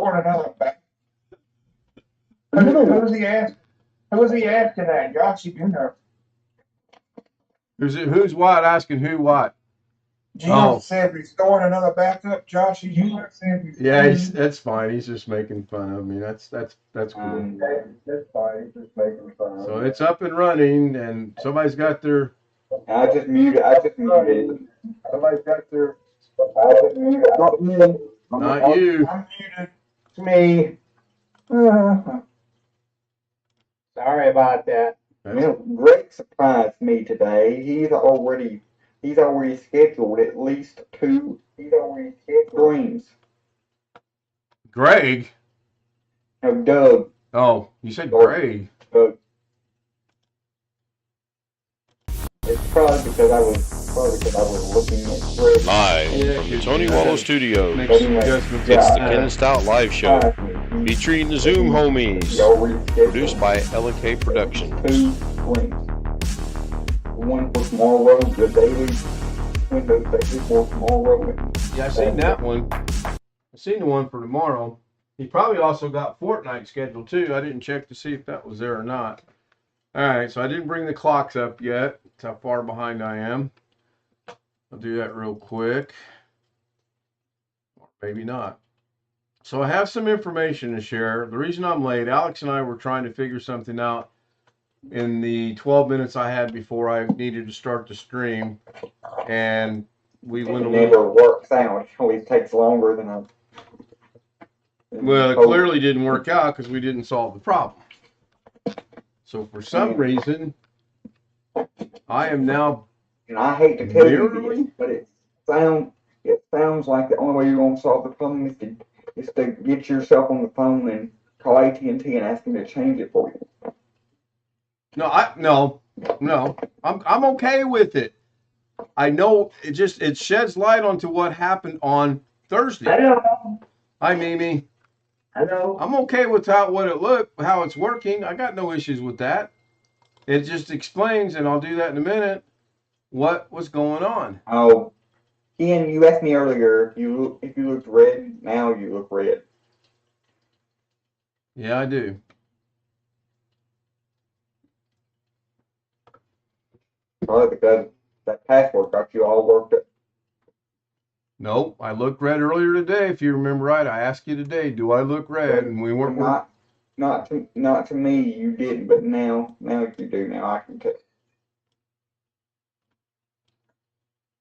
storing another back. Who's he asking? Who's he asking that? Josh, you know. Who's what asking who what? Jim said he's storing another backup. Josh, you said he's that's fine. He's just making fun of me. That's cool. That's fine. He's just making fun of So me. it's up and running, and somebody's got their. I just muted it. Somebody's got their. I just muted it. Not me. Not you. I'm muted. It's me. Sorry about that. Greg surprised me today. He's already scheduled at least two. He's already scheduled streams. Greg. No, Doug. Oh, you said Greg. Doug. It's probably because I was looking at Greg. Live from the Tony Wallow Studios. It's the Ken and Stout Live Show, featuring the Zoom homies, produced by LK Productions. Two streams. One for tomorrow, the daily Windows section for tomorrow. Yeah, I seen that one. I seen the one for tomorrow. He probably also got Fortnite scheduled too. I didn't check to see if that was there or not. All right, so I didn't bring the clocks up yet. That's how far behind I am. I'll do that real quick. Or maybe not. So I have some information to share. The reason I'm late, Alex and I were trying to figure something out in the 12 minutes I had before I needed to start the stream. And we went a little... It never works out. It always takes longer than I... Well, it clearly didn't work out because we didn't solve the problem. So for some reason, I am now. And I hate to tell you this, but it sounds like the only way you're going to solve the problem is to get yourself on the phone and call AT&T and ask them to change it for you. No, I'm okay with it. I know it sheds light onto what happened on Thursday. Hello. Hi, Mimi. Hello. I'm okay with how it's working. I got no issues with that. It just explains, and I'll do that in a minute, what was going on. Oh, Ken, you asked me earlier if you looked red. Now you look red. Yeah, I do. Probably because that password got you all worked up. Nope, I looked red earlier today. If you remember right, I asked you today, do I look red? And we weren't. Not to me, you didn't, but now you do. Now I can tell.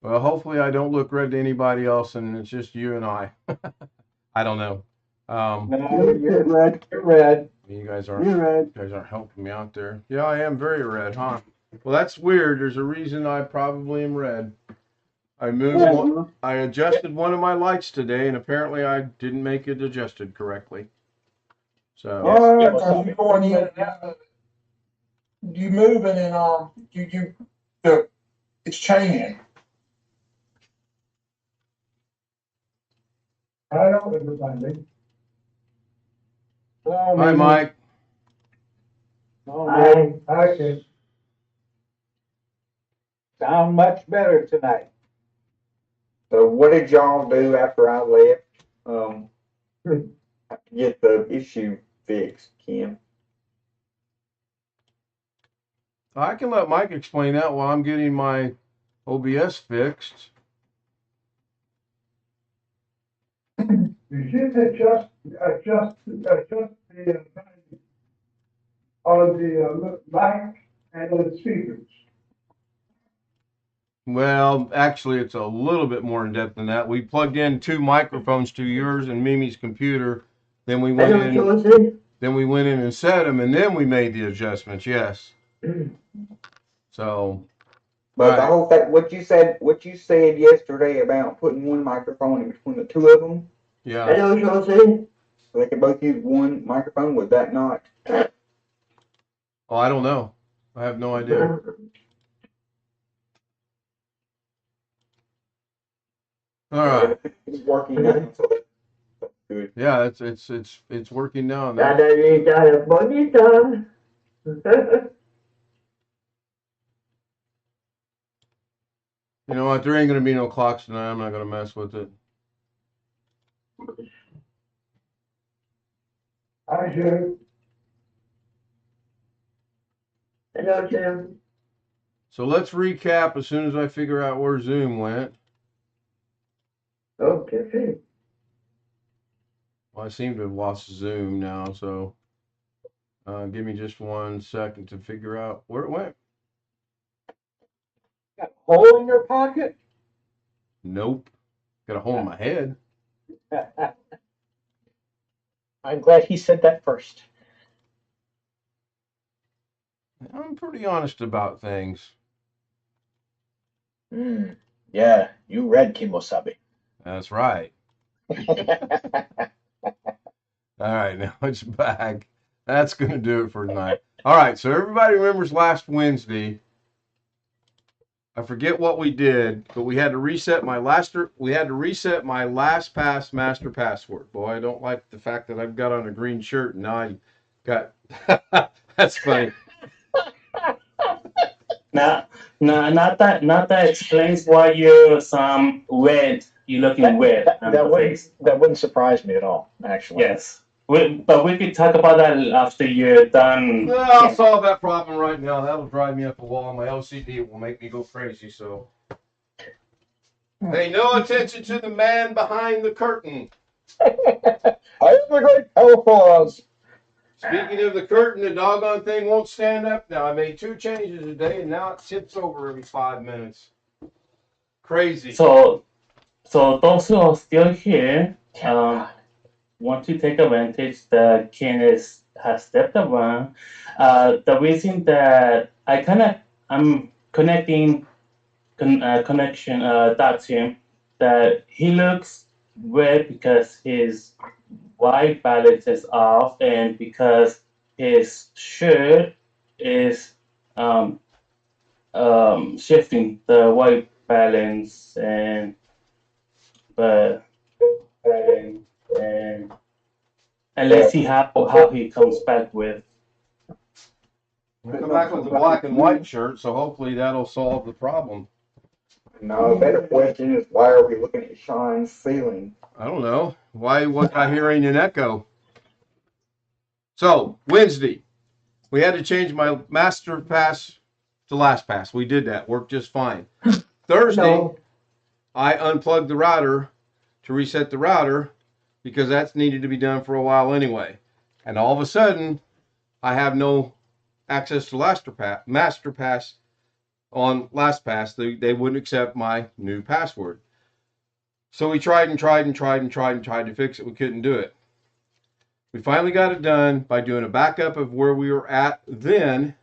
Well, hopefully I don't look red to anybody else, and it's just you and I. I don't know. No, you're red. You're red. You guys aren't helping me out there. Yeah, I am very red, huh? Well, that's weird. There's a reason I probably am red. I adjusted one of my lights today, and apparently I didn't make it adjusted correctly. So. You're going in and out. You moving and it's changing. I know everybody. Hi, Mike. I can sound much better tonight. So what did y'all do after I left? To get the issue fixed, Kim? I can let Mike explain that while I'm getting my OBS fixed. You should adjust the on the mic and on the speakers. Well, actually, it's a little bit more in depth than that. We plugged in two microphones to yours and Mimi's computer. Then we went in and set them, and then we made the adjustments. Yes. So. But the whole thing, what you said yesterday about putting one microphone in between the two of them. Yeah. So they could both use one microphone. Was that not? Oh, I don't know. I have no idea. All right. It's working now. So that's good. Yeah, it's working now. You know what? There ain't gonna be no clocks tonight. I'm not gonna mess with it. Hi, Jim. Hello, Jim. So let's recap as soon as I figure out where Zoom went. Okay. Well, I seem to have lost Zoom now, so give me just 1 second to figure out where it went. Got a hole in your pocket? Nope. Got a hole in my head. I'm glad he said that first. I'm pretty honest about things. Yeah, you read Kimosabe. That's right. All right, now it's back. That's going to do it for tonight. All right, so everybody remembers last Wednesday. I forget what we did, but we had to reset my LastPass master password. Boy, I don't like the fact that I've got on a green shirt and now I got that's funny. Not that explains why you're red. You're looking red on the face. That wouldn't surprise me at all, actually. Yes. But we could talk about that after you're done. Well, I'll solve that problem right now. That'll drive me up a wall. My OCD will make me go crazy, so pay no attention to the man behind the curtain. I am the great camouflage. Speaking of the curtain, the doggone thing won't stand up now. I made 2 changes today, and now it tips over every 5 minutes. Crazy. So those who are still here, want to take advantage that Ken has stepped around. The reason that I'm connecting connection dots him that he looks red because his white balance is off and because his shirt is shifting the white balance and let's see how he comes back with. We'll come back with the black and white shirt, so hopefully that'll solve the problem. No, a better question is why are we looking at Sean's ceiling? I don't know. Why was I hearing an echo? So, Wednesday, we had to change my master pass to LastPass. We did that. Worked just fine. Thursday, I unplugged the router to reset the router because that's needed to be done for a while anyway. And all of a sudden, I have no access to master pass on LastPass. They wouldn't accept my new password. So we tried to fix it. We couldn't do it. We finally got it done by doing a backup of where we were at then,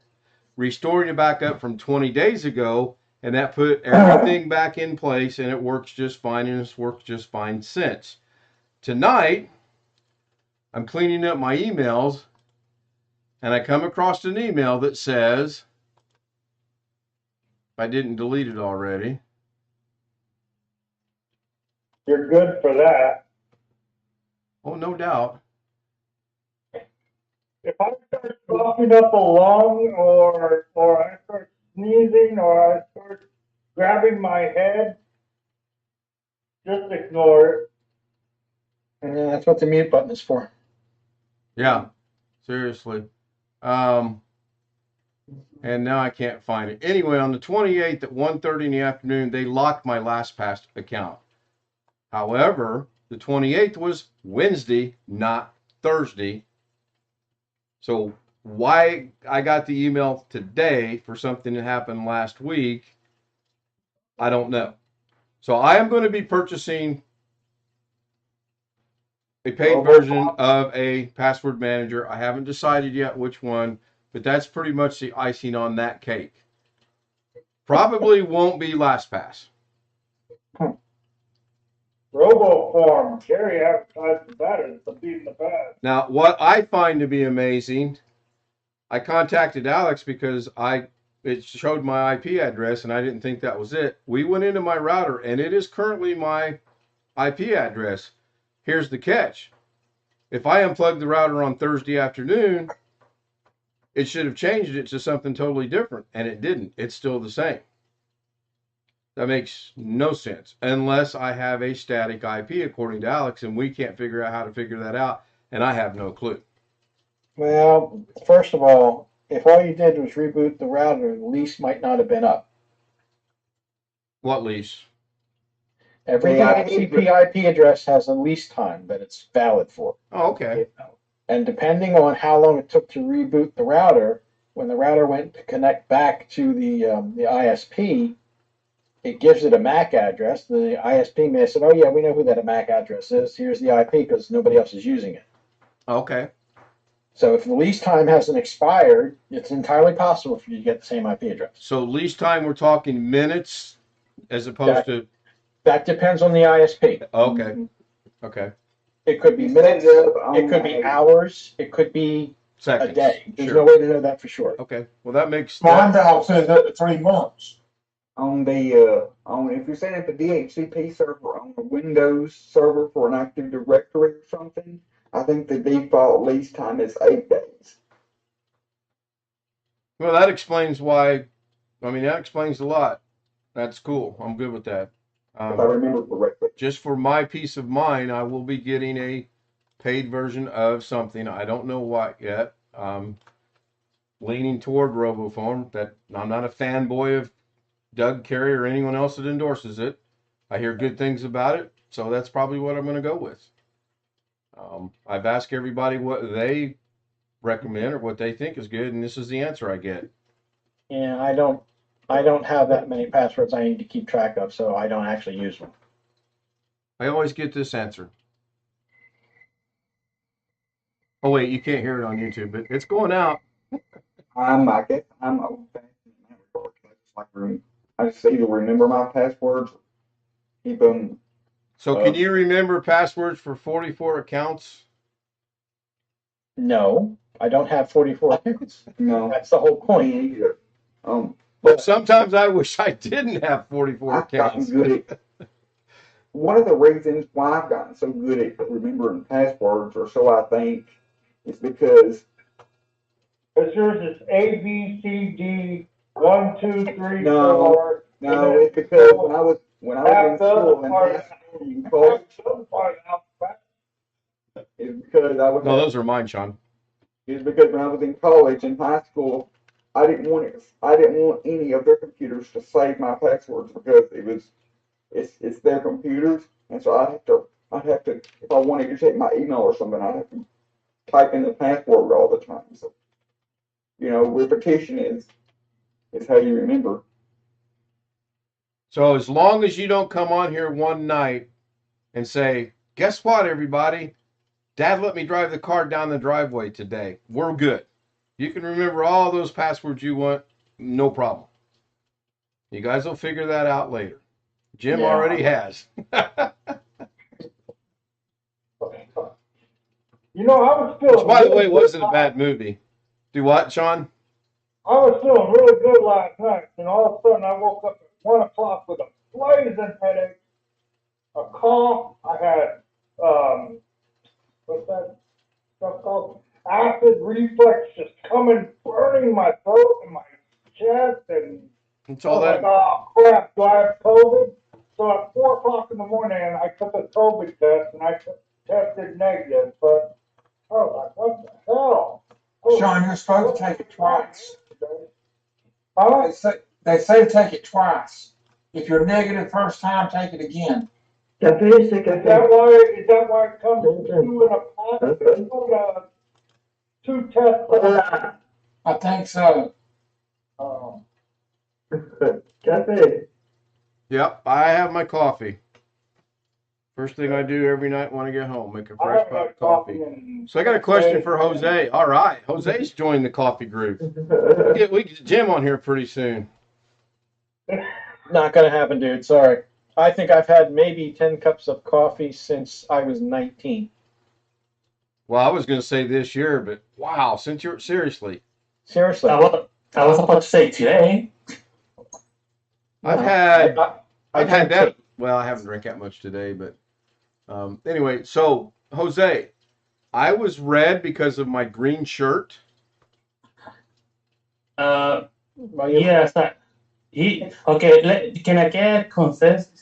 restoring a backup from 20 days ago, and that put everything back in place, and it works just fine, and it's worked just fine since. Tonight, I'm cleaning up my emails, and I come across an email that says, if I didn't delete it already. You're good for that. Oh, no doubt. If I start coughing up a lung or I start sneezing or I start grabbing my head, just ignore it. And that's what the mute button is for. Yeah, seriously. And now I can't find it. Anyway, on the 28th at 1:30 in the afternoon, they locked my LastPass account. However, the 28th was Wednesday, not Thursday. So why I got the email today for something that happened last week, I don't know. So I am going to be purchasing a paid version of a password manager. I haven't decided yet which one, but that's pretty much the icing on that cake. Probably won't be LastPass. RoboForm. Gary advertised that as the beat in the past. Now, what I find to be amazing, I contacted Alex because it showed my IP address and I didn't think that was it. We went into my router and it is currently my IP address. Here's the catch. If I unplugged the router on Thursday afternoon, it should have changed it to something totally different, and it didn't. It's still the same. That makes no sense unless I have a static IP according to Alex, and we can't figure out how to figure that out, and I have no clue. Well, first of all, if all you did was reboot the router, the lease might not have been up. What lease? Every DHCP IP address has a lease time that it's valid for. Oh, okay. And depending on how long it took to reboot the router, when the router went to connect back to the ISP, it gives it a MAC address. The ISP may have said, "Oh yeah, we know who that MAC address is. Here's the IP because nobody else is using it." Okay. So if the lease time hasn't expired, it's entirely possible for you to get the same IP address. So lease time, we're talking minutes as opposed to. That depends on the ISP. Okay. Okay. It could be minutes. It could be hours. It could be Seconds. a day. There's Sure. no way to know that for sure. Okay. Well, that makes. Mine dial says up to 3 months. On if you're setting up a DHCP server on a Windows server for an Active Directory or something, I think the default lease time is 8 days. Well, that explains why. I mean, that explains a lot. That's cool. I'm good with that. If I remember correctly. Just for my peace of mind, I will be getting a paid version of something. I don't know what yet. Leaning toward RoboPhone. That I'm not a fanboy of Doug Carey or anyone else that endorses it. I hear good things about it, so that's probably what I'm going to go with. I've asked everybody what they recommend or what they think is good, and this is the answer I get. Yeah, I don't have that many passwords I need to keep track of, so I don't actually use them. I always get this answer. Oh wait, you can't hear it on YouTube, but it's going out. I guess I'm old fashioned in that regard. I just either remember my passwords, keep them. So can you remember passwords for 44 accounts? No, I don't have 44 accounts. No, That's the whole point. me either. But sometimes I wish I didn't have 44 I've gotten accounts. good at. One of the reasons why I've gotten so good at remembering passwords, or so I think, is because. Because yours is A, B, C, D, 1, 2, 3, No, 4. No, it's because when I was in school in high school and college, it's because I was. No, those are mine, Sean. It's because when I was in college and high school, I didn't want any of their computers to save my passwords because it's their computers, and so I'd have to if I wanted to check my email or something, I'd have to type in the password all the time. So, repetition is how you remember. So as long as you don't come on here one night and say, guess what, everybody? Dad let me drive the car down the driveway today. We're good. You can remember all those passwords you want, no problem. You guys will figure that out later. Jim already has. I was feeling. Which, by the way, wasn't a bad movie. Do what, Sean? I was feeling really good last night, and all of a sudden I woke up at 1 o'clock with a blazing headache, a cough. I had what's that stuff called? Acid reflux just coming, burning my throat and my chest, and It's all that. like, oh crap, do I have COVID? So at 4 o'clock in the morning, I took a COVID test, and I tested negative. But I was like, what the hell? Sean, you're supposed to take it twice. Huh? They say to take it twice. If you're negative first time, take it again. Is that why it comes to two in a pot? Two tests? I think so. Cafe. Yep, I have my coffee. First thing I do every night when I get home, make a fresh pot of coffee. So I got a question for Jose. All right, Jose's joined the coffee group. We get Jim on here pretty soon. Not gonna happen, dude. Sorry. I think I've had maybe 10 cups of coffee since I was 19. Well, I was going to say this year, but wow, since you're seriously. Seriously. I was about to say today. I've had that. Well, I haven't drank that much today, but anyway. So Jose, I was red because of my green shirt. Yes. Can I get consensus?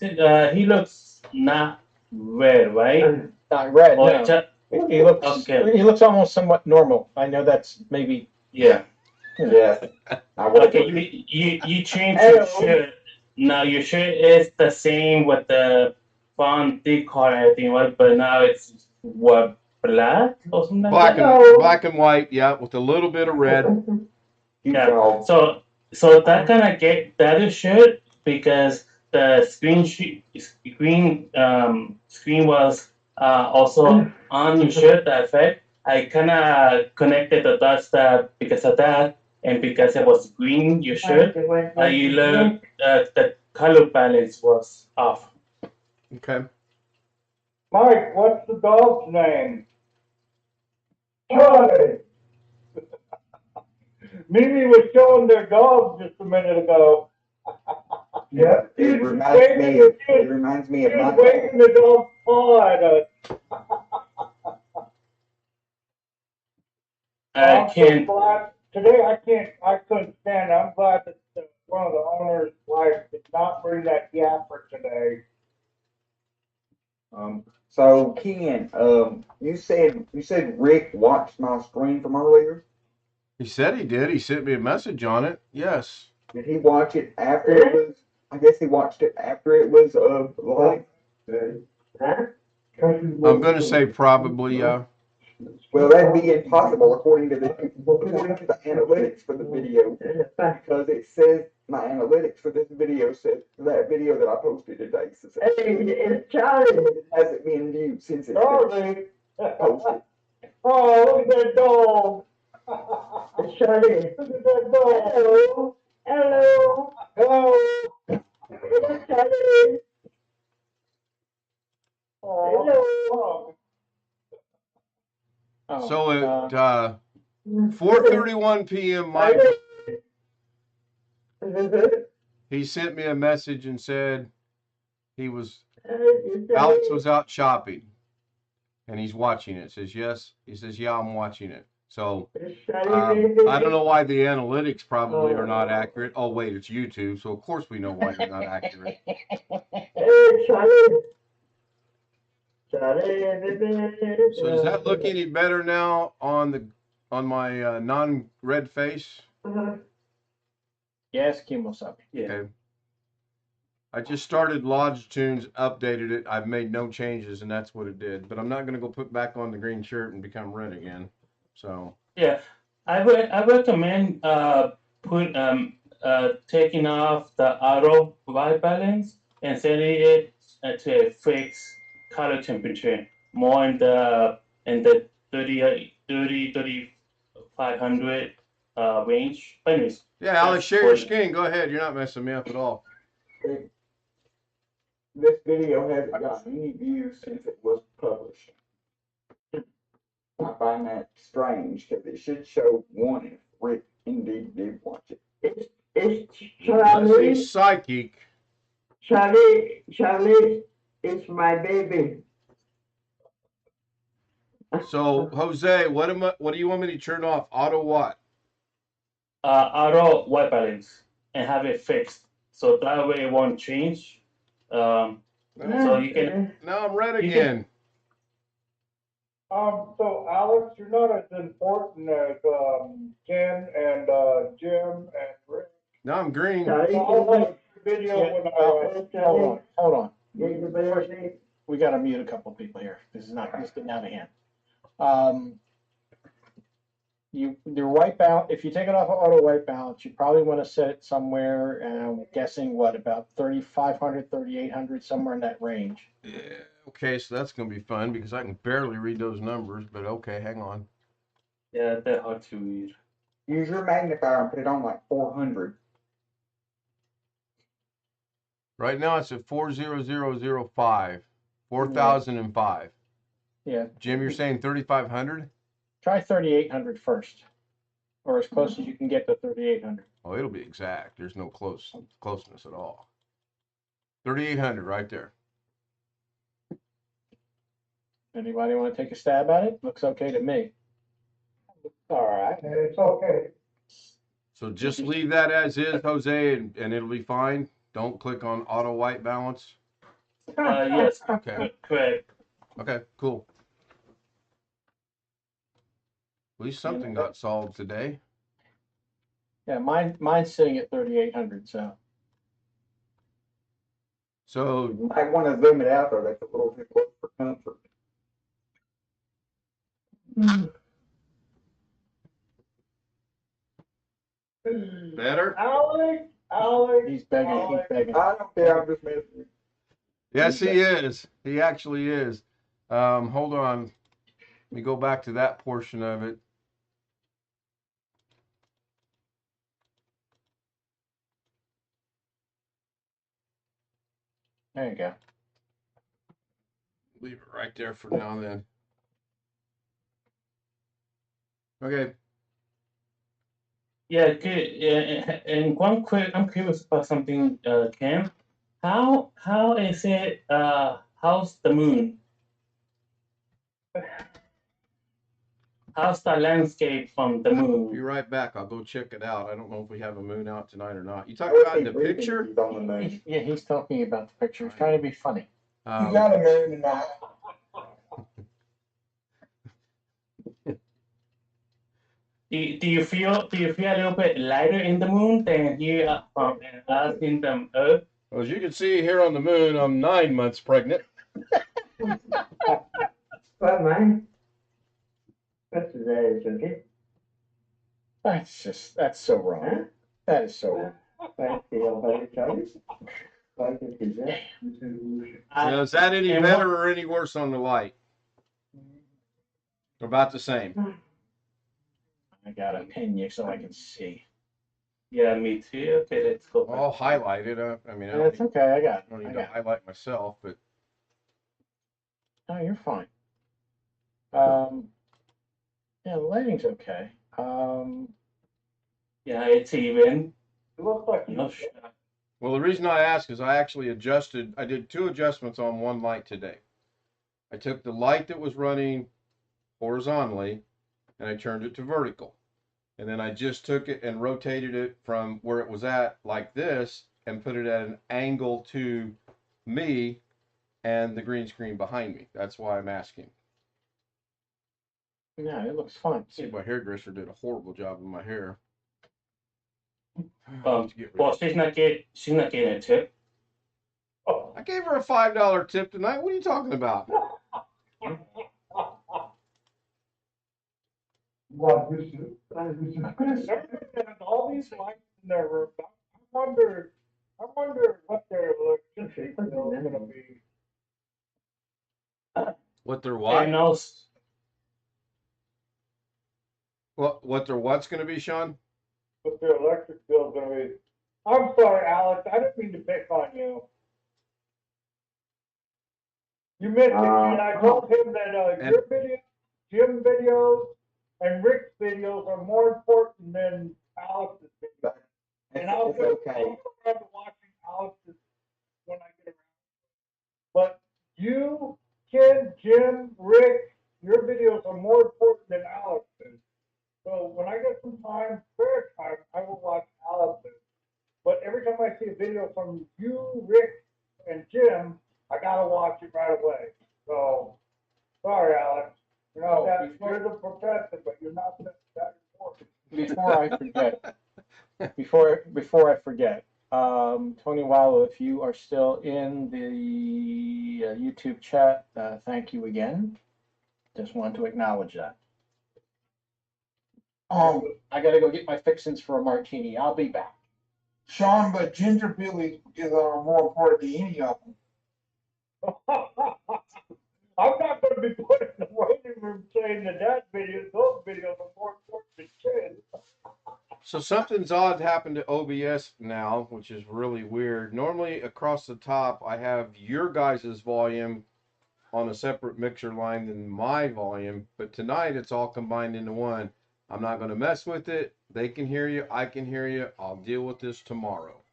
He looks not red, right? Not red. Or No. He looks Okay. he looks almost somewhat normal. I know that's maybe Yeah. Yes. I will. Okay, you change your shirt. Now your shirt is the same with the font decor and everything, right? But now it's what, black or something like that? Black and white, yeah, with a little bit of red. Yeah. So that kind of get better shirt because the screen was also on your shirt. That effect. I kind of connected the dots that because of that, and because it was green your shirt, you learned the color balance was off. Okay. Mike, what's the dog's name? Charlie. Mimi was showing their dog just a minute ago. Yep. It reminds me of He my was waving the dog's paw at us. I can't. Today I couldn't stand it. I'm glad that one of the owner's wife did not bring that yapper today. So Ken, you said Rick watched my screen from earlier. He said he did. He sent me a message on it. Yes. Did he watch it after it was? I guess he watched it after it was live. I'm going to say probably, Well, that'd be impossible according to the analytics for the video, because it says my analytics for this video says that video that I posted today says it hasn't been viewed since it's been posted. Oh, look at that dog. Charlie. Look at that dog. Hello. Hello. Hello, Charlie. Oh, so at 4:31 p.m. my he sent me a message and said Alex was out shopping and he's watching it. Says yes. He says, yeah, I'm watching it. So I don't know why the analytics probably are not accurate. Oh wait, it's YouTube, so of course we know why they're not accurate. So does that look any better now on my non-red face? Yes, Kimo-san. Yeah. Okay. I just started Lodge Tunes, updated it. I've made no changes, and that's what it did. But I'm not going to go put back on the green shirt and become red again. So Yeah, I recommend taking off the auto white balance and setting it to a fixed color temperature, more in the 3500 range. Anyways, yeah, Alex, share your screen. Go ahead. You're not messing me up at all. This video hasn't gotten any views since it was published. I find that strange because it should show one if Rick indeed did watch it. It's Let's see, Charlie. psychic. Charlie is my baby. So Jose, what do you want me to turn off? Auto what? Auto white balance and have it fixed, so that way it won't change. So you can. Now I'm red again. So Alex, you're not as important as Ken and Jim and Rick. Now I'm green. I'll watch the video when Hold on. We got to mute a couple of people here. This is getting out of hand. Your white balance, if you take it off of auto white balance, you probably want to set it somewhere, I'm guessing about 3,500, 3,800, somewhere in that range. Yeah. Okay, so that's going to be fun because I can barely read those numbers, but okay, hang on. Yeah, they're hard to read. Use your magnifier and put it on like 400. Right now it's at 40005. 4005. Yeah. Jim, you're saying 3,500? Try 3,800 first, or as close as you can get to 3,800. Oh, it'll be exact. There's no closeness at all. 3,800 right there. Anybody want to take a stab at it? Looks okay to me. All right, it's okay. So just leave that as is, Jose, and it'll be fine. Don't click on auto white balance. Yes. Okay. Correct. Okay, cool. At least something got solved today. Yeah, mine's sitting at 3,800. So You might want to zoom it out there. That's a little too close for comfort. better? Alex, he's begging. Alex. He's begging. I don't care. I'm just messing with you. Yes, he is. He actually is. Hold on. Let me go back to that portion of it. There you go. Leave it right there for now then. Okay. Yeah, good. Yeah, and one quick, I'm curious about something, Cam. How is it? How's the moon? How's the landscape from the Be moon? right back. I'll go check it out. I don't know if we have a moon out tonight or not. You I talking wish about he'd the breathe picture? if he's on the moon. Yeah, he's talking about the picture. He's trying to be funny. You got a moon tonight. Do you feel a little bit lighter in the moon than here from us in the Earth? Well, as you can see here on the moon, I'm 9 months pregnant. What, man? What's that, okay? That's so wrong. Huh? That is so wrong. I feel very tired. Like it is that. Now, is that any and better or any worse on the light? About the same. I gotta pin you so I can see. Yeah, me too. Okay, let's go. I'll highlight it. I mean, I That's okay. I got don't it. need to highlight myself, but No, you're fine. Yeah, the lighting's okay. Yeah, it's even. It looks like No, well, the reason I ask is I actually I did 2 adjustments on one light today. I took the light that was running horizontally and I turned it to vertical. And then I just took it and rotated it from where it was at like this and put it at an angle to me and the green screen behind me. That's why I'm asking. Yeah, it looks fine. See, my hairdresser did a horrible job of my hair. well, she's not getting a tip. I gave her a $5 tip tonight. What are you talking about? all these lights in their room. I wonder what their electricity bill is gonna be. What their what? And also, What their what's going to be, Sean? What their electric bill is gonna be. I'm sorry, Alex. I didn't mean to pick on you. You missed it, and I told him that your video, Jim videos, and Rick's videos are more important than Alex's videos. And I'll It's go okay. around to watching Alex's when I get around. But you, Ken, Jim, Rick, your videos are more important than Alex's. So when I get some time, spare time, I will watch Alex's. But every time I see a video from you, Rick, and Jim, I gotta watch it right away. So, sorry, Alex. You're not you're the professor, but you're not that important. Before I forget, Tony Wallow, if you are still in the YouTube chat, thank you again. Just want to acknowledge that. I gotta go get my fixins for a martini. I'll be back. Sean, but Ginger Billy is more important than any of them. I'm not going to be put in the waiting room saying that those videos are more important than kids. So something's odd happened to OBS now, which is really weird. Normally across the top, I have your guys' volume on a separate mixer line than my volume, but tonight it's all combined into one. I'm not going to mess with it. They can hear you. I can hear you. I'll deal with this tomorrow.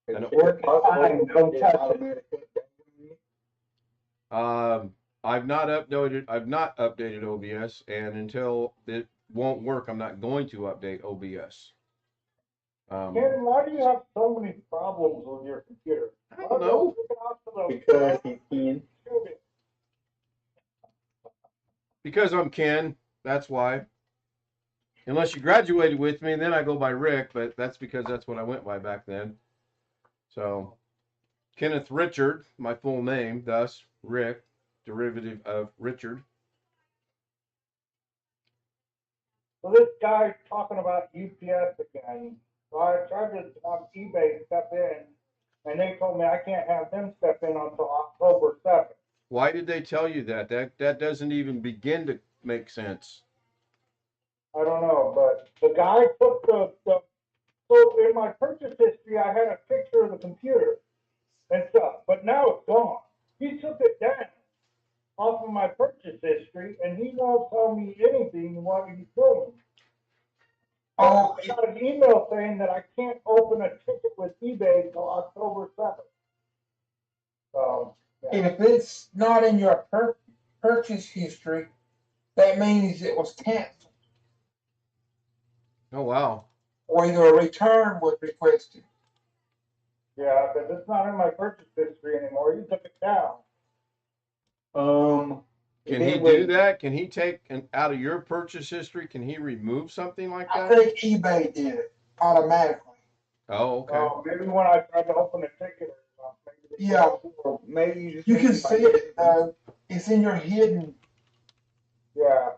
And Is it possible Don't to touch it. automatically? I've not updated OBS, and until it won't work, I'm not going to update OBS. Ken, why do you have so many problems with your computer? I don't know. Because he's in. Because I'm Ken, that's why. Unless you graduated with me, and then I go by Rick, but that's because that's what I went by back then. So, Kenneth Richard, my full name, thus Rick, derivative of Richard. So this guy's talking about UPS again. So I tried to have eBay step in, and they told me I can't have them step in until October 7th. Why did they tell you that? That doesn't even begin to make sense. I don't know, but the guy took so in my purchase history, I had a picture of the computer and stuff, but now it's gone. He took it down off of my purchase history, and he won't tell me anything what he's doing. Oh, I got an email saying that I can't open a ticket with eBay until October 7th. So, yeah. if it's not in your purchase history, that means it was canceled Oh, wow. or either a return was requested. Yeah, because it's not in my purchase history anymore. You took it down. Can he do that? Can he take out of your purchase history? Can he remove something like I that? think eBay did it automatically. Oh, okay. So maybe when I tried to open a ticket or something. Yeah. Or maybe You can see it. It's in your hidden Yeah.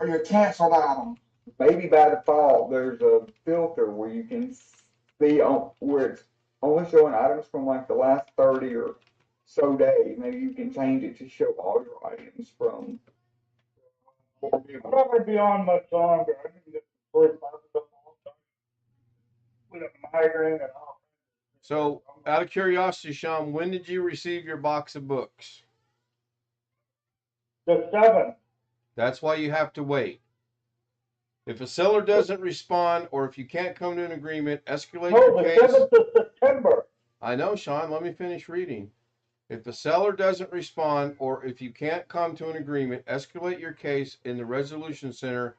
or your canceled item. maybe by default there's a filter where you can see on where it's only showing items from like the last 30 or so days. Maybe you can change it to show all your items from. I'm not going to be on much longer. I can get sleep with a migraine and all. So, out of curiosity, Sean, when did you receive your box of books? The 7th. That's why you have to wait. If a seller doesn't respond, or if you can't come to an agreement, escalate your case. No, the 7th of September. I know, Sean. Let me finish reading. If the seller doesn't respond, or if you can't come to an agreement, escalate your case in the resolution center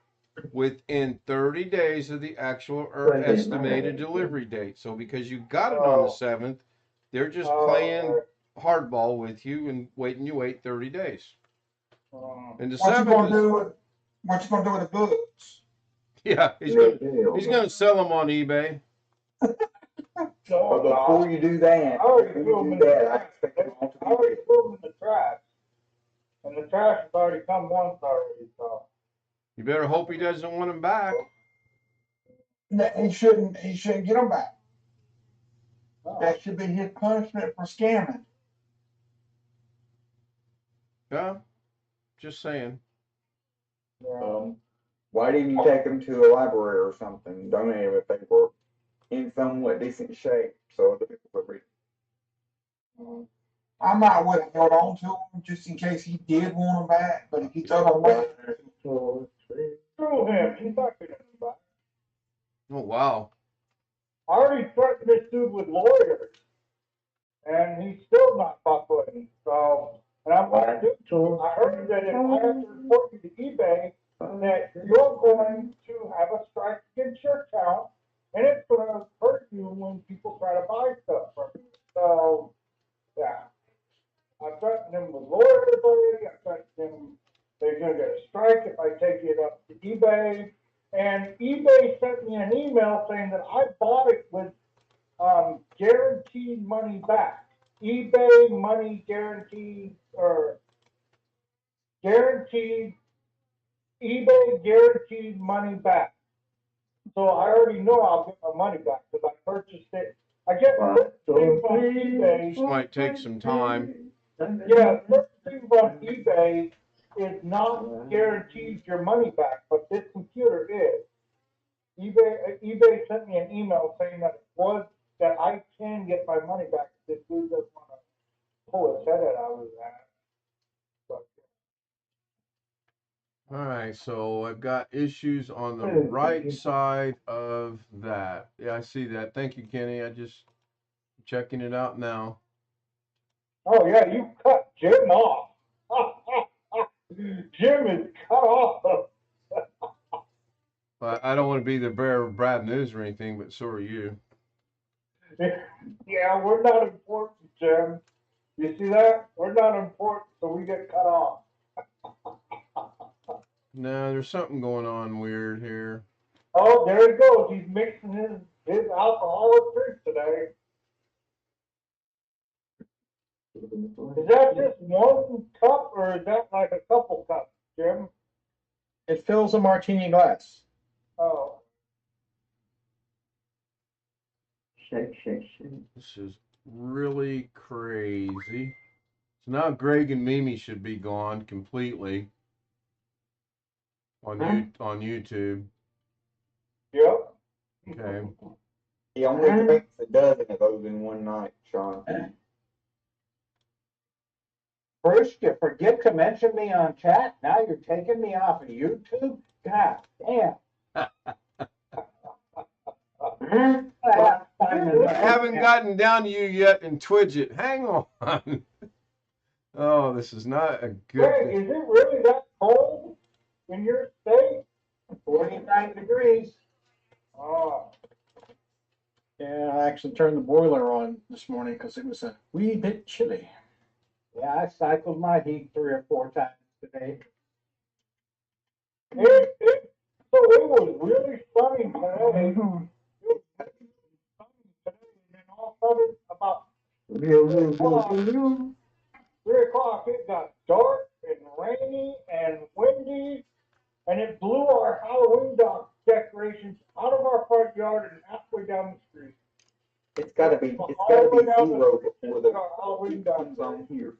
within 30 days of the actual or estimated delivery date. So because you got it on the 7th, they're just playing hardball with you and you wait 30 days. And the What you 7th gonna is, do? What you gonna do with the books? yeah, he's gonna sell them on eBay. But before you do that, I already threw them in the trash. And the trash has already come once already, so. You better hope he doesn't want them back. He shouldn't get them back. That should be his punishment for scamming. Yeah, just saying. Why didn't you take them to a library or something? Donate them if they were in somewhat decent shape so other people could read. I might would have held on to him just in case he did want them back, but if he threw them away, Screw him. He's not going to come back. Oh, wow. I already threatened this dude with lawyers, and he's still not buckling. So, and I'm going to do. I heard that if I have to report you to eBay, that you're going to have a strike against your account, and it's going to hurt you when people try to buy stuff from you. So, yeah. I threatened him with lawyers already. I threatened him they're going to get a strike if I take it up to eBay. And eBay sent me an email saying that I bought it with guaranteed money back. eBay money guaranteed or guaranteed eBay guaranteed money back. So I already know I'll get my money back because I purchased it. I get things on eBay. This might take some time. Yeah, things on eBay is not guaranteed your money back, but this computer is. eBay sent me an email saying that I can get my money back if this dude doesn't want to pull his head out of his ass. All right, so I've got issues on the right side of that. Yeah, I see that. Thank you, Kenny. I just checking it out now. Oh yeah, you cut Jim off. Jim is cut off. I don't want to be the bearer of bad news or anything, but so are you. Yeah, we're not important, Jim. You see that? We're not important, so we get cut off. No, there's something going on weird here. Oh, there he goes. He's mixing his alcoholic drink today. Is that just one cup or is that like a couple cups, Jim? It fills a martini glass. Oh. Shake, shake, shake. This is really crazy. So now Greg and Mimi should be gone completely on YouTube. Yep. Okay. He only drinks a dozen of those in one night, Sean. First, you forget to mention me on chat. Now you're taking me off of YouTube. God damn. I haven't gotten down to you yet in Twidget. Hang on. Oh, this is not a good Greg, thing. is it really that cold in your state? 49 degrees. Oh. Yeah, I actually turned the boiler on this morning because it was a wee bit chilly. Yeah, I cycled my heat 3 or 4 times today. So it was really sunny today. It was sunny today, and then all of a sudden, about 3 o'clock, it got dark and rainy and windy, and it blew our Halloween decorations out of our front yard and halfway down the street. It's gotta be zero before the Halloween comes on here.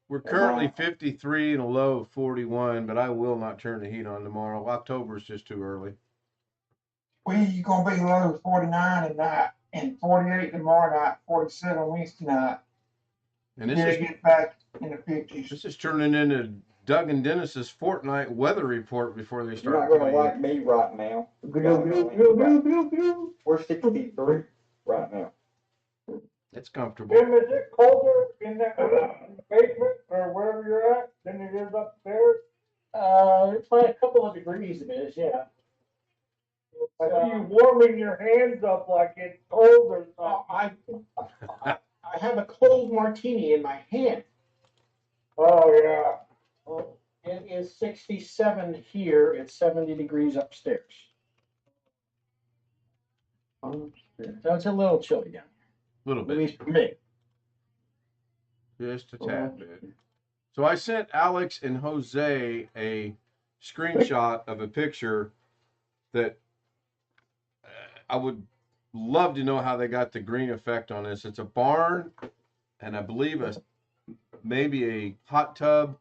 We're currently 53 and a low of 41, but I will not turn the heat on tomorrow. October is just too early. You're gonna be low 49 tonight and 48 tomorrow night, 47 Wednesday night. And Then it gets back in the 50s. This is turning into Doug and Dennis's fortnight weather report before they You're start not gonna playing. like me right now. We're 63 right now. It's comfortable. Jim, is it colder in that basement or wherever you're at than it is upstairs? It's like a couple of degrees it is, yeah. I see you warming your hands up like it's cold or something. I have a cold martini in my hand. Oh, yeah. It is 67 here. It's 70 degrees upstairs. So it's a little chilly down A little here. At bit. least for me. Just a tad bit. So I sent Alex and Jose a screenshot of a picture that I would love to know how they got the green effect on this. It's a barn, and I believe maybe a hot tub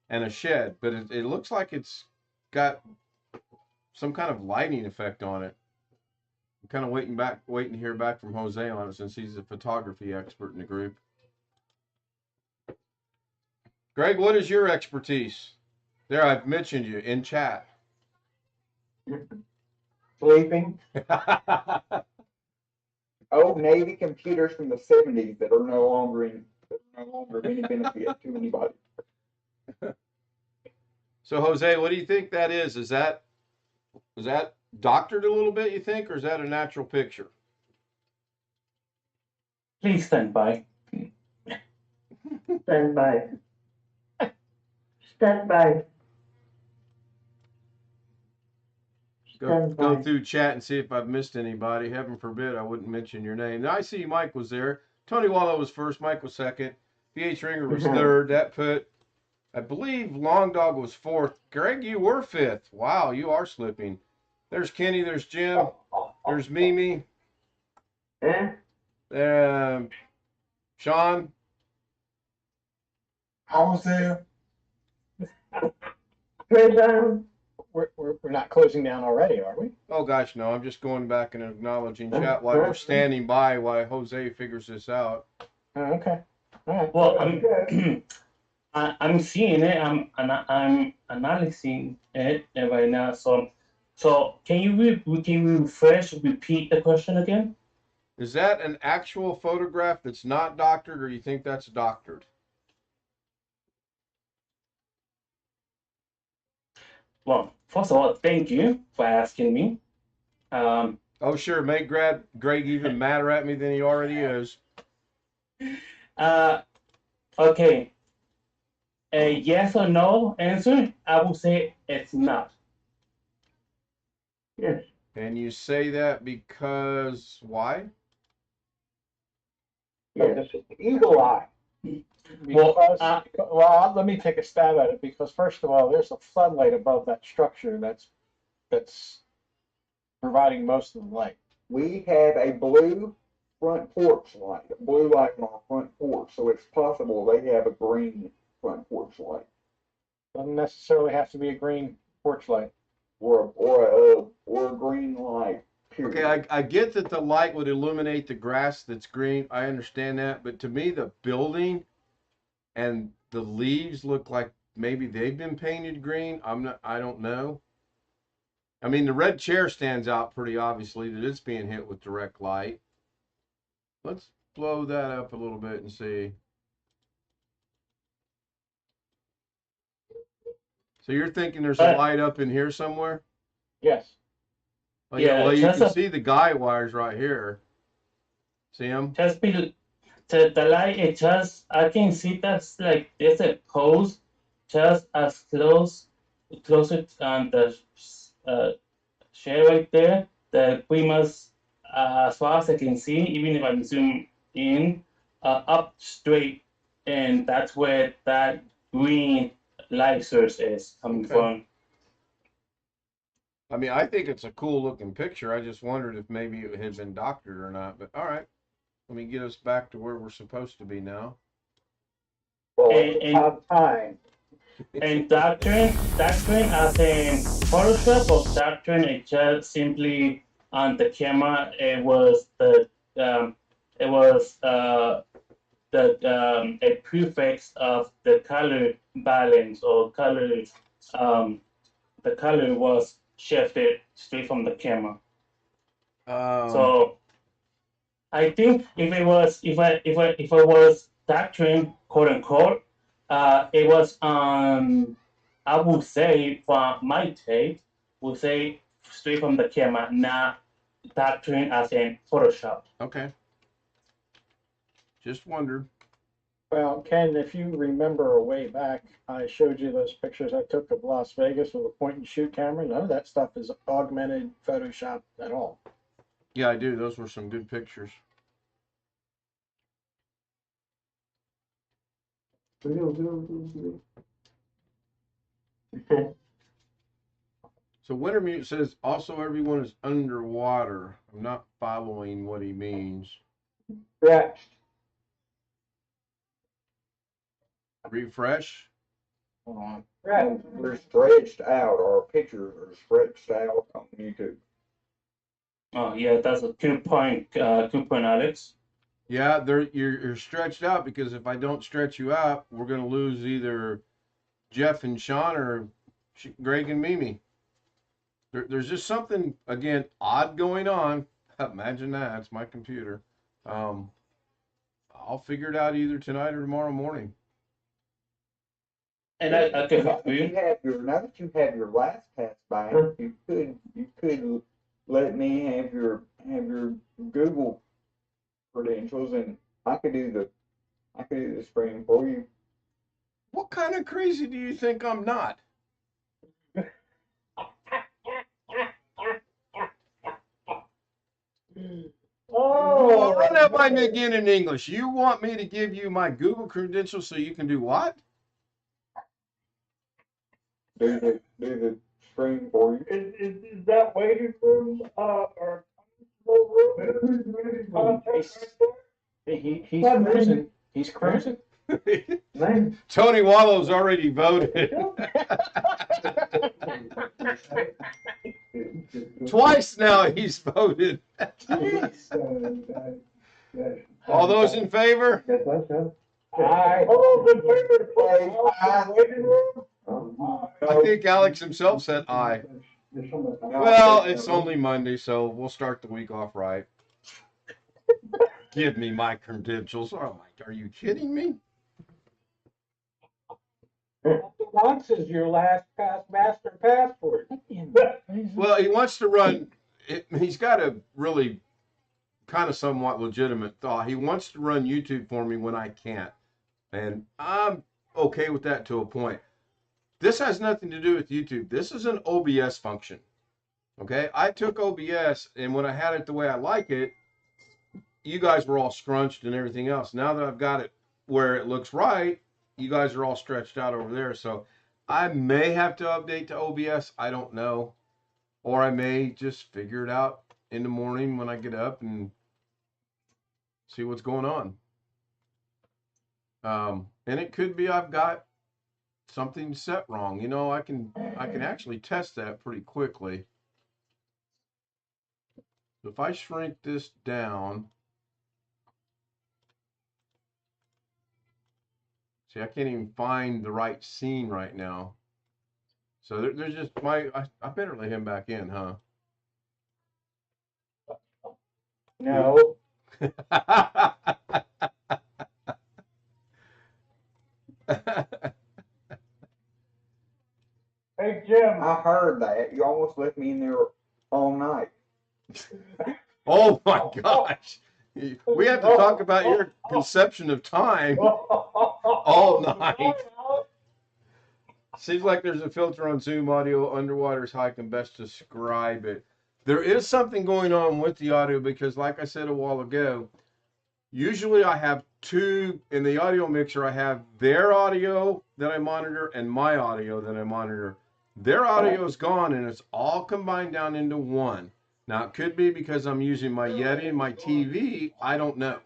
and a shed, but it looks like it's got some kind of lighting effect on it. I'm kind of waiting to hear back from Jose on it since he's a photography expert in the group. Greg, what is your expertise? There, I've mentioned you in chat. Sleeping. Old Navy computers from the 70s that are no longer of any benefit to anybody. So Jose, what do you think that is? Is that doctored a little bit, you think, or is that a natural picture? Please stand by. Stand by. Stand by. Go through chat and see if I've missed anybody. Heaven forbid I wouldn't mention your name. Now I see Mike was there. Tony Wallow was first. Mike was second. VH Ringer was third. That put, I believe, Long Dog was fourth. Greg, you were fifth. Wow, you are slipping. There's Kenny. There's Jim. There's Mimi. Sean. I was there. We're not closing down already, are we? Oh gosh, no. I'm just going back and acknowledging chat while we're standing by while Jose figures this out. Okay. All right. Well, I'm seeing it. I'm analyzing it right now. So can you repeat the question again? Is that an actual photograph that's not doctored, or you think that's doctored? Well, first of all, thank you for asking me. Oh, sure. Make Greg even madder at me than he already is. Okay. a yes or no answer, I would say it's not. Yes. And you say that because why? Yes. It's the eagle eye. Well, Well, let me take a stab at it because first of all, there's a floodlight above that structure that's providing most of the light. We have a blue front porch light, a blue light on our front porch, so it's possible they have a green front porch light Doesn't necessarily have to be a green porch light. or a green light. Period. Okay, I get that the light would illuminate the grass that's green. I understand that, but to me, the building and the leaves look like maybe they've been painted green. I don't know. I mean, the red chair stands out pretty obviously that it's being hit with direct light. Let's blow that up a little bit and see. So you're thinking there's a light up in here somewhere? Yes. Oh, yeah, well, you can see the guy wires right here. See them? Just be the light. It just I can see that's like there's a post just as closer on the share right there. The we must, as far as I can see, even if I'm zoom in, up straight, and that's where that green light source is coming from. I mean, I think it's a cool looking picture. I just wondered if maybe it had been doctored or not. But all right, let me get us back to where we're supposed to be now. Well, And time. And doctrine as in Photoshop, or doctrine it just simply on the camera. It was a prefix of the color balance or color. The color was shifted straight from the camera. So I think if it was doctrine, quote unquote, it was I would say from my take, would say straight from the camera, not doctrine as in Photoshop. Okay. Just wondered. Well, Ken, if you remember a way back, I showed you those pictures I took of Las Vegas with a point and shoot camera. None of that stuff is augmented Photoshop at all. Yeah, I do. Those were some good pictures. So Wintermute says also everyone is underwater. I'm not following what he means. Stretched. Refresh. Hold on. We're stretched out. Our pictures are stretched out on YouTube. Oh yeah, that's a good point, Alex. Yeah, you're stretched out because if I don't stretch you out, we're gonna lose either Jeff and Sean or Greg and Mimi. There's just something again odd going on. Imagine that. It's my computer. I'll figure it out either tonight or tomorrow morning. And I can help you. Now that you have your last pass by, you could let me have your Google credentials, and I could do the screen for you. What kind of crazy do you think I'm not? Oh, run that by me again in English. You want me to give you my Google credentials so you can do what? Do the screen for you. Is that waiting room or room? He's cruising. He's cruising. Tony Wallow's already voted. Twice now he's voted. All those in favor? Aye. All those in favor to play waiting room? I think Alex himself said aye. Well, it's only Monday, so we'll start the week off right. Give me my credentials. Oh my, are you kidding me? Once is your last master passport. Well, he wants to run. He's got a really kind of somewhat legitimate thought. He wants to run YouTube for me when I can't. And I'm okay with that to a point. This has nothing to do with YouTube. This is an OBS function. Okay, I took OBS, and when I had it the way I like it, you guys were all scrunched and everything else. Now that I've got it where it looks right, you guys are all stretched out over there. So I may have to update to OBS. I don't know. Or I may just figure it out in the morning when I get up and see what's going on. And it could be I've got something set wrong. You know, I can actually test that pretty quickly. If I shrink this down, see, I can't even find the right scene right now. So there's just I better let him back in, huh? No. Hey, Jim. I heard that. You almost left me in there all night. Oh my gosh. We have to talk about your conception of time all night. Seems like there's a filter on Zoom audio. Underwater is how I can best describe it. There is something going on with the audio because, like I said a while ago, usually I have two in the audio mixer. I have their audio that I monitor and my audio that I monitor. Their audio is gone and it's all combined down into one. Now, it could be because I'm using my Yeti and my TV. I don't know.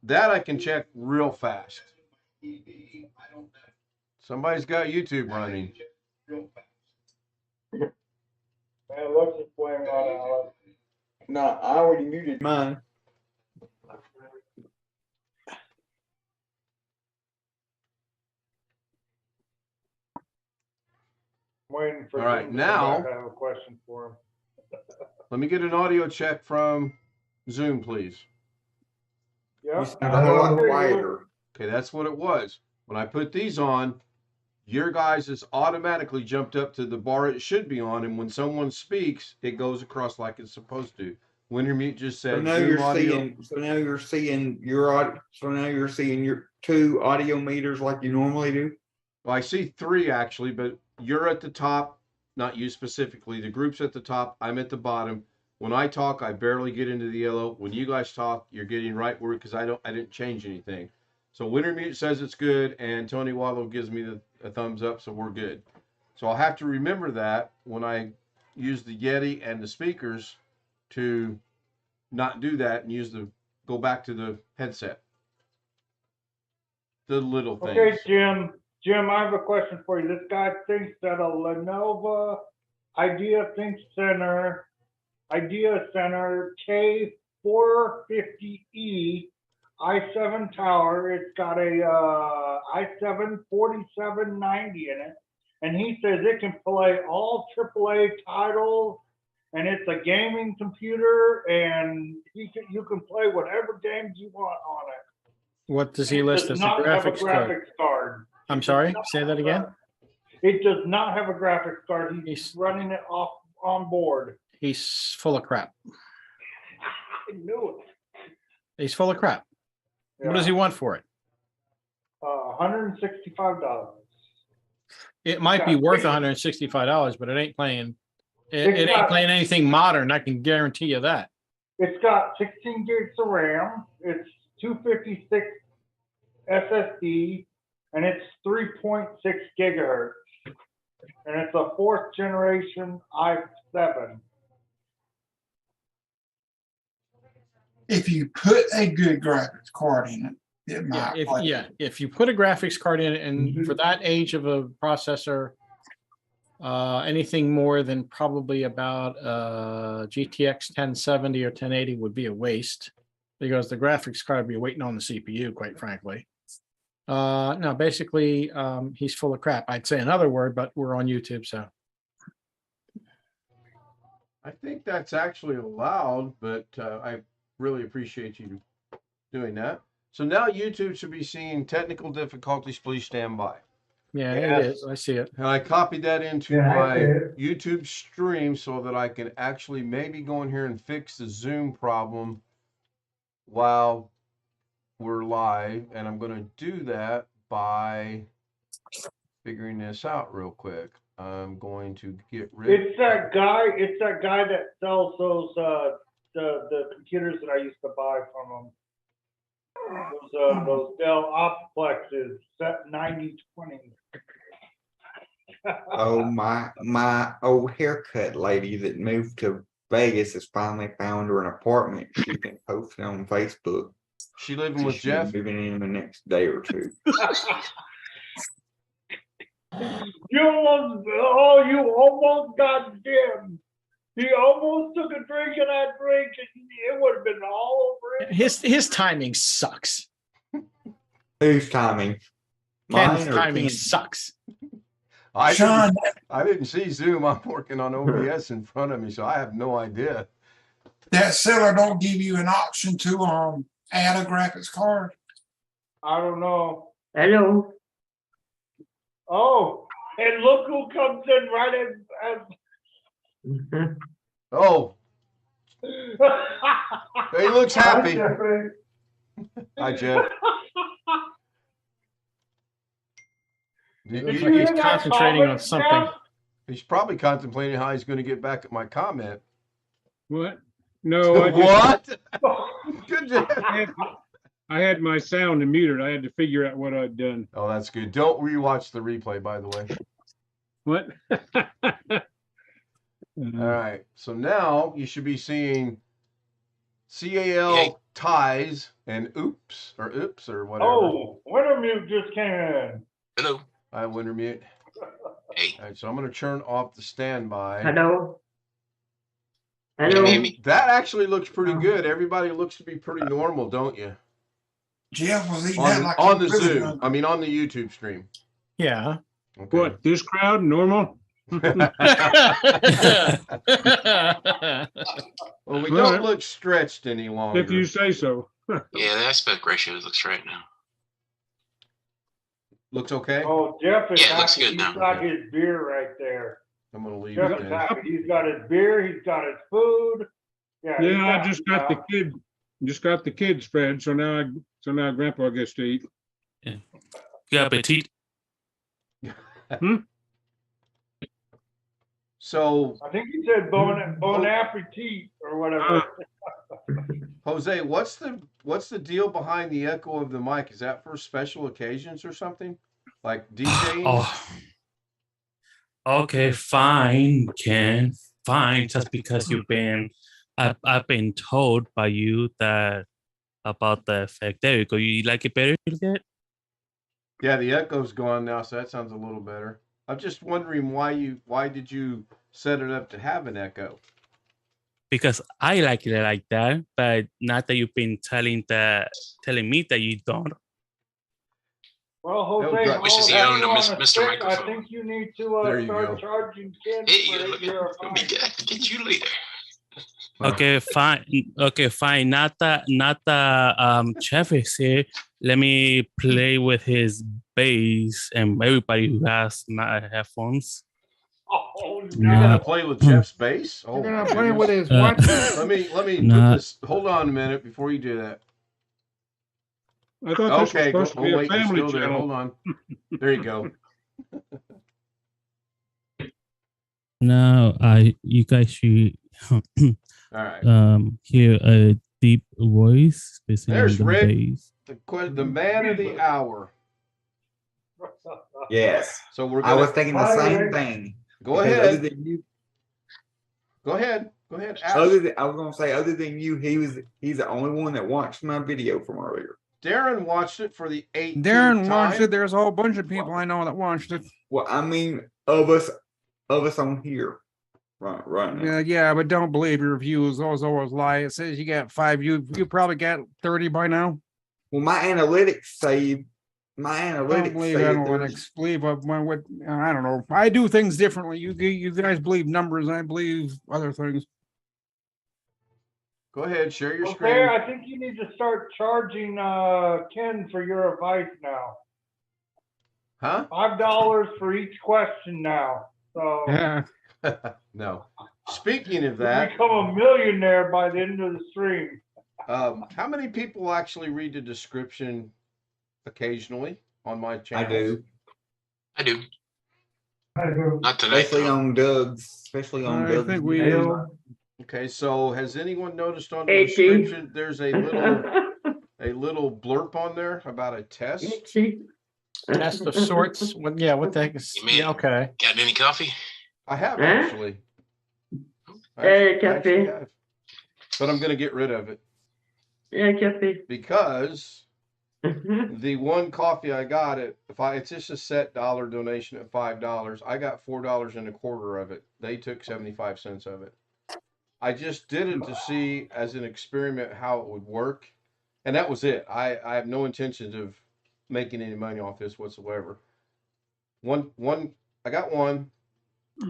That I can check real fast. Somebody's got YouTube running. Man, looks is playing on Alex. No, I already muted mine. Waiting for All right, Jim to now come back. I have a question for him. let me get an audio check from Zoom, please. Yeah. A lot quieter. Okay, that's what it was. When I put these on, your guys is automatically jumped up to the bar it should be on, and when someone speaks, it goes across like it's supposed to. Winter Mute just said So now Zoom you're audio. seeing. So now you're seeing your audio. So now you're seeing your two audio meters like you normally do. Well, I see three actually, but you're at the top, not you specifically. The group's at the top. I'm at the bottom. When I talk, I barely get into the yellow. When you guys talk, you're getting right where because I didn't change anything. So Winter Mute says it's good, and Tony Wallow gives me a thumbs up, so we're good. So I'll have to remember that when I use the Yeti and the speakers to not do that and go back to the headset. The little things. Okay, Jim. Jim, I have a question for you. This guy thinks that a Lenovo Idea Center K450E i7 tower. It's got a i7 4790 in it, and he says it can play all AAA titles, and it's a gaming computer, and you can play whatever games you want on it. What does he list as a graphics card? I'm sorry, say that again. It does not have a graphics card. He's running it off on board. He's full of crap. I knew it. He's full of crap. Yeah. What does he want for it? $165. It might be worth $165, but it ain't playing. It ain't playing anything modern. I can guarantee you that. It's got 16 gigs of RAM. It's 256 SSD, and it's 3.6 gigahertz. And it's a 4th generation i7. If you put a good graphics card in it, it might play. If you put a graphics card in it, and for that age of a processor, anything more than probably about GTX 1070 or 1080 would be a waste, because the graphics card would be waiting on the CPU, quite frankly. No, basically, he's full of crap. I'd say another word, but we're on YouTube, so. I think that's actually allowed, but I really appreciate you doing that. So now YouTube should be seeing technical difficulties. Please stand by. Yeah, it is. I see it. And I copied that into my YouTube stream so that I can actually maybe go in here and fix the Zoom problem while we're live. And I'm going to do that by figuring this out real quick. I'm going to get rid. It's that guy. It's that guy that sells those the computers that I used to buy from him. Those Dell Optiplexes, set 9020. Oh, my old haircut lady that moved to Vegas has finally found her an apartment. She's been posting on Facebook. She living with Jeff? Moving in the next day or two. You almost got Jim. He almost took a drink of that drink, and it would have been all over it. His timing sucks. Whose timing? Ken's timing sucks. I didn't see Zoom. I'm working on OBS in front of me, so I have no idea. That seller don't give you an option to add a graphics card. I don't know. Hello. Oh, and look who comes in right as Oh, he looks happy. Hi, Jeff. Looks like he's concentrating on something. He's probably contemplating how he's going to get back at my comment. What? No. What? Good job. I had my sound muted. I had to figure out what I'd done. Oh, that's good. Don't rewatch the replay, by the way. What? All right. So now you should be seeing CAL ties and oops or whatever. Oh, Wintermute just came in. Hello. Hi, Wintermute. Hey. All right, so I'm going to turn off the standby. Hello. Hello. That actually looks pretty good. Everybody looks to be pretty normal, don't you? Jeff was eating On that the, like on he the was really Zoom. hungry. I mean, on the YouTube stream. Yeah. Okay. What? This crowd normal? Well, we don't look stretched any longer. If you say so. Yeah, the aspect ratio looks right now. Looks okay? Oh, Jeff is Yeah, it looks happy. good now. He's got his beer right there. I'm going to leave Jeff it is then. happy. He's got his beer. He's got his food. Yeah, he's Yeah, I happy just got now. the kids fed, so now Grandpa gets to eat. Good appetit. So, I think he said bon appetit or whatever. Jose, what's the deal behind the echo of the mic? Is that for special occasions or something? Like DJing? Oh. Okay, fine, Ken. Fine, just because I've been told by you that about the effect. There you go. You like it better yet? Yeah, the echo's gone now, so that sounds a little better. I'm just wondering why did you set it up to have an echo? Because I like it like that, but not that you've been telling me that you don't. Well, Jose, Wishes he owned a Mr. Microphone. I think you need to There you start go. charging Ken Hey, for let your me get you later. Okay, fine. Okay, fine. Not that Chef is here. Let me play with his bass and everybody who has headphones. Oh, You're gonna play with Jeff's bass? Oh, You're my gonna play with goodness. his what? Let me Nah. put this. Hold on a minute before you do that. I thought this was Okay, supposed to be a wait, you're family still there. channel. Hold on. There you go. Now, you guys should All right. hear a deep voice, especially There's on the Rick. bass. The man of the hour. Yes. So we're I gonna was thinking the same thing. go Because ahead. Other than you, Go ahead. Ask. I was gonna say, other than you, he's the only one that watched my video from earlier. Darren watched it for the 18th Darren time. watched it. There's a whole bunch of people I know that watched it. Well, I mean, of us on here, right now. Yeah, but don't believe your reviews. Those always lie. It says you got 5. You probably got 30 by now. Well, my analytics say Don't believe analytics. Believe what I don't know. I do things differently. You guys believe numbers. I believe other things. Go ahead, share your Okay, screen. I think you need to start charging Ken for your advice now. Huh? $5 for each question now. So Yeah. No. Speaking of you'll that, become a millionaire by the end of the stream. how many people actually read the description occasionally on my I channel? do. I do. I do. Not tonight, Especially though. on Doug's. Especially on I Doug's. think we. Okay, so has anyone noticed on the description there's a little blurb on there about a test? Test of sorts. What? Yeah. What the heck is? You mean- Yeah. Okay. Got any coffee? I have Huh? actually. Hey, I actually Cafe. have. But I'm gonna get rid of it Yeah, Cafe. because the one coffee I got it's just a set dollar donation at $5. I got $4.25 of it. They took 75 cents of it. I just did it to see as an experiment how it would work, and that was it. I have no intentions of making any money off this whatsoever. I got one.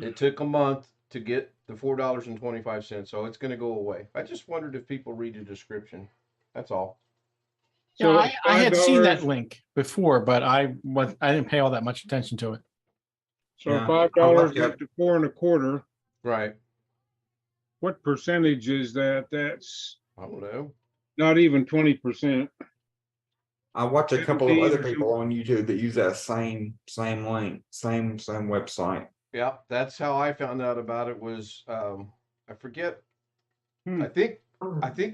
It took a month to get the $4.25, so it's going to go away. I just wondered if people read the description. That's all. Yeah, So I had seen that $5. link before, but I didn't pay all that much attention to it. So Yeah, $5 I like that. up to $4.25. Right. What percentage is that? That's I don't know. not even 20%. I watch a couple of 17 other or people on YouTube that use that same link, same website. Yeah, that's how I found out about it. Was I forget? Hmm. I think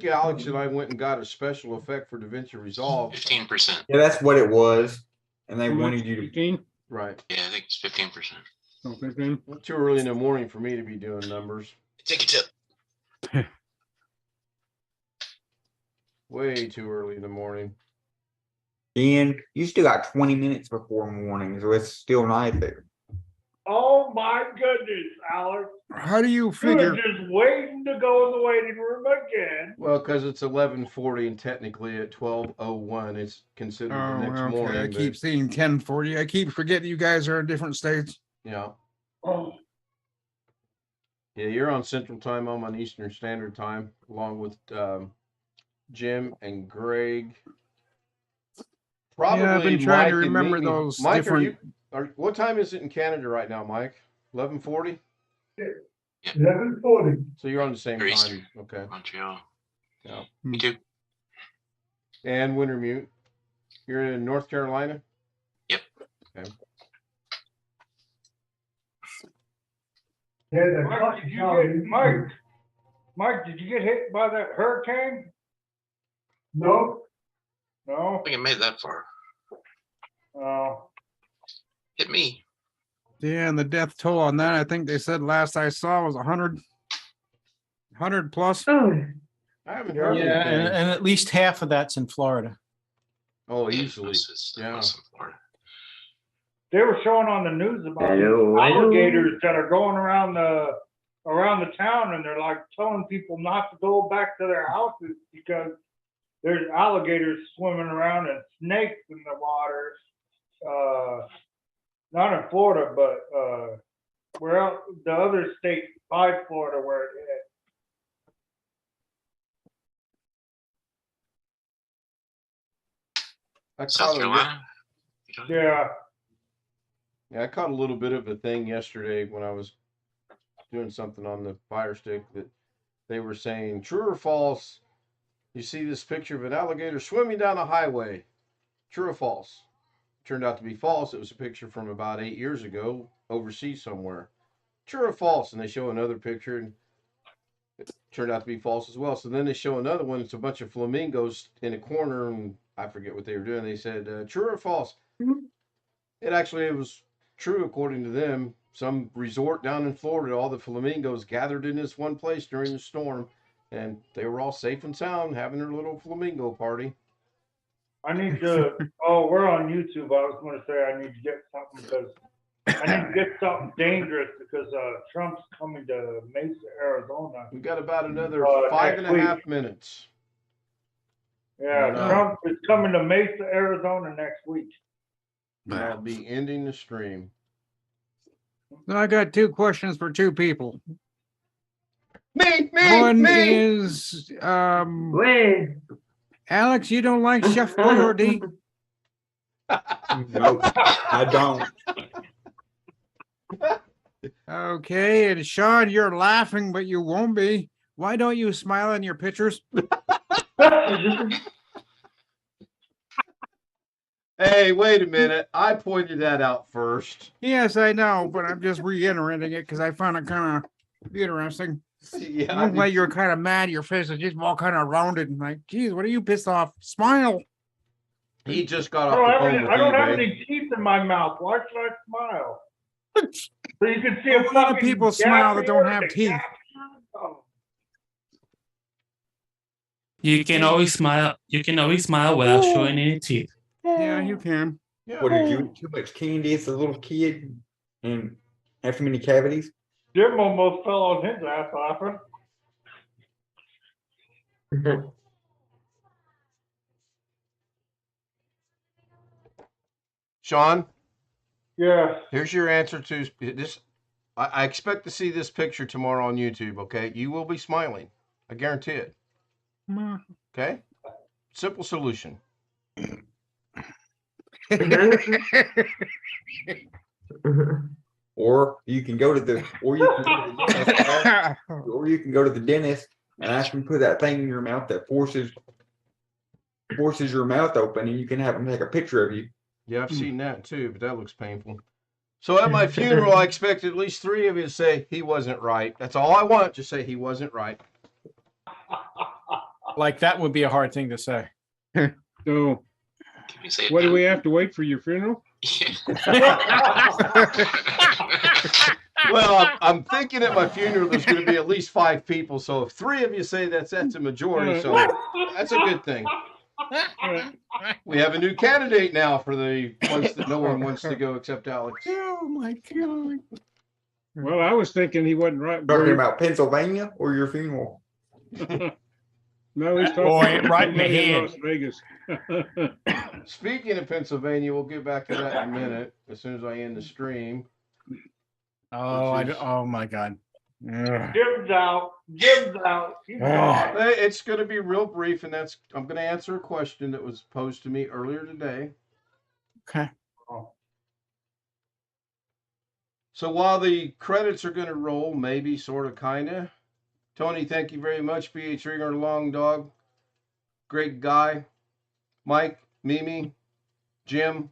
Alex and I went and got a special effect for DaVinci Resolve. 15%. Yeah, that's what it was, and they How much? wanted you to. 15? Right. Yeah, I think it's 15%. Oh, 15? Not too early in the morning for me to be doing numbers. Take a tip. Way too early in the morning. And you still got 20 minutes before morning, so it's still night there. Oh my goodness, Alex. How do you You were figure? just waiting to go in the waiting room again. Well, because it's 11:40 and technically at 12:01, it's considered the next Oh, okay. morning. I but, keep seeing 10:40. I keep forgetting you guys are in different states. yeah, Oh, yeah, you're on Central Time. I'm on Eastern Standard Time, along with Jim and Greg. Probably Yeah, I've been trying Mike to and remember Mimi. those Mike, different. what time is it in Canada right now, Mike? 11:40. 11:40. So you're on the same You're time. Eastern. Okay. Montreal. Yeah. Me too. And Wintermute. You're in North Carolina? Yep. Okay. Yeah, Mike, did you get hit by that hurricane? No. I No? don't think I made that far. Oh. Hit me. Yeah, and the death toll on that, I think they said last I saw was 100 plus. Oh, I haven't Yeah, heard anything. and at least half of that's in Florida. Oh, Yeah, easily. most is- Yeah. most in Florida. They were showing on the news about Hello, alligators that are going around the town, and they're like telling people not to go back to their houses because there's alligators swimming around and snakes in the waters. Not in Florida, but where else, the other state by Florida where it hit. South Carolina. Yeah. Yeah, I caught a little bit of a thing yesterday when I was doing something on the Fire Stick that they were saying, true or false, you see this picture of an alligator swimming down a highway. True or false? Turned out to be false. It was a picture from about 8 years ago overseas somewhere. True or false? And they show another picture and it turned out to be false as well. So then they show another one. It's a bunch of flamingos in a corner, and I forget what they were doing. They said, true or false? It was true according to them. Some resort down in Florida, all the flamingos gathered in this one place during the storm, and they were all safe and sound having their little flamingo party. I need to, oh, we're on YouTube. I was going to say I need to get something because I need to get something dangerous because Trump's coming to Mesa, Arizona. We got about another 5.5 week. minutes. Yeah, No. Trump is coming to Mesa, Arizona next week. And I'll be ending the stream. Now I got two questions for two people. Me. One is wait. Alex, you don't like Chef Boyardee? Nope, I don't. Okay, and Sean, you're laughing, but you won't be. Why don't you smile in your pictures? Hey, Hey, wait a minute. I pointed that out first. Yes, I know, but I'm just reiterating it because I found it kind of interesting. Yeah, Looks like you're kind of mad. Your face is just all kind of rounded and like, geez, what are you pissed off? Smile. He just got I off don't, the have phone any, with I don't have eBay. any teeth in my mouth. Why should I smile? So you can see A a lot of fucking people gap smile that don't here have and a teeth. gap here. Oh. You can always smile. You can always smile without showing any teeth. Yeah, you can. Yeah. What did you eat too much candy as a little kid and have too many cavities? Jim almost fell on his ass laughing. Sean, Yeah. here's your answer to this. I expect to see this picture tomorrow on YouTube, okay? You will be smiling. I guarantee it. Okay? Simple solution. Or you can go to the dentist and ask them to put that thing in your mouth that forces your mouth open, and you can have them take a picture of you. Yeah, I've seen that too, but that looks painful. So at my funeral, I expect at least 3 of you to say he wasn't right. That's all I want. Just say he wasn't right. Like that would be a hard thing to say. So, Can you say it what do now? we have to wait for your funeral? Well, I'm thinking at my funeral there's going to be at least 5 people. So if 3 of you say that's a majority. So that's a good thing. We have a new candidate now for the place that no one wants to go except Alex. Oh my God. Well, I was thinking he wasn't right. Talking about Pennsylvania or your funeral? No, he's talking Boy, about right in the somebody head. Las Vegas. Speaking of Pennsylvania, we'll get back to that in a minute as soon as I end the stream. Oh my God. Jim's out. Jim's out. He's gone. Hey, it's going to be real brief, and I'm going to answer a question that was posed to me earlier today. Okay. So while the credits are going to roll, maybe, sort of, kind of. Tony, thank you very much. BH Ringer, Long Dog, great guy. Mike, Mimi, Jim,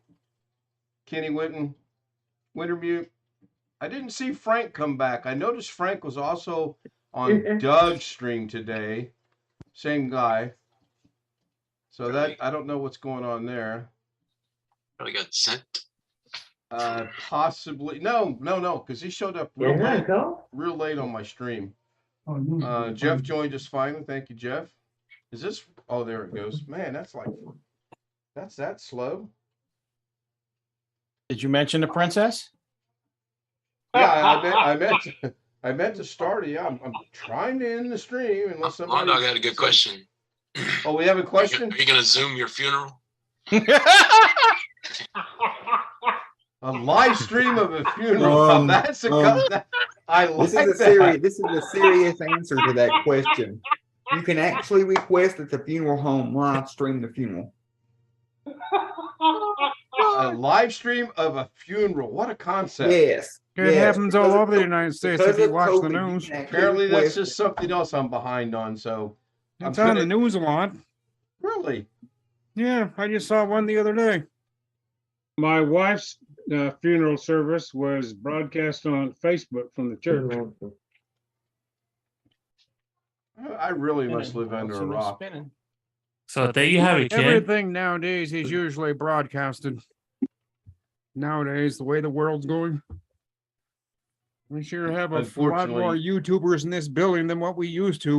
Kenny Witten, Wintermute. I didn't see Frank come back. I noticed Frank was also on Doug's stream today. Same guy. So that I don't know what's going on there. Probably got sent. Possibly no, because he showed up real late on my stream. Jeff joined us finally. Thank you, Jeff. Is this? Oh, there it goes. Man, that's that slow. Did you mention the princess? Yeah, I meant to start it. Yeah, I'm trying to end the stream unless somebody. Long Dog had a good question. Oh, we have a question. Are you going to Zoom your funeral? A live stream of a funeral. That's I like that. This is a serious answer to that question. You can actually request that the funeral home live stream the funeral. A live stream of a funeral. What a concept. Yes. It happens all over the United States if you watch the news. Apparently, that's just something else I'm behind on. So it's on the news a lot. Really? Yeah, I just saw one the other day. My wife's funeral service was broadcast on Facebook from the church. I really must live under a rock. So there you have it, kid. Everything nowadays is usually broadcasted. Nowadays, the way the world's going. We sure have a lot more YouTubers in this building than what we used to.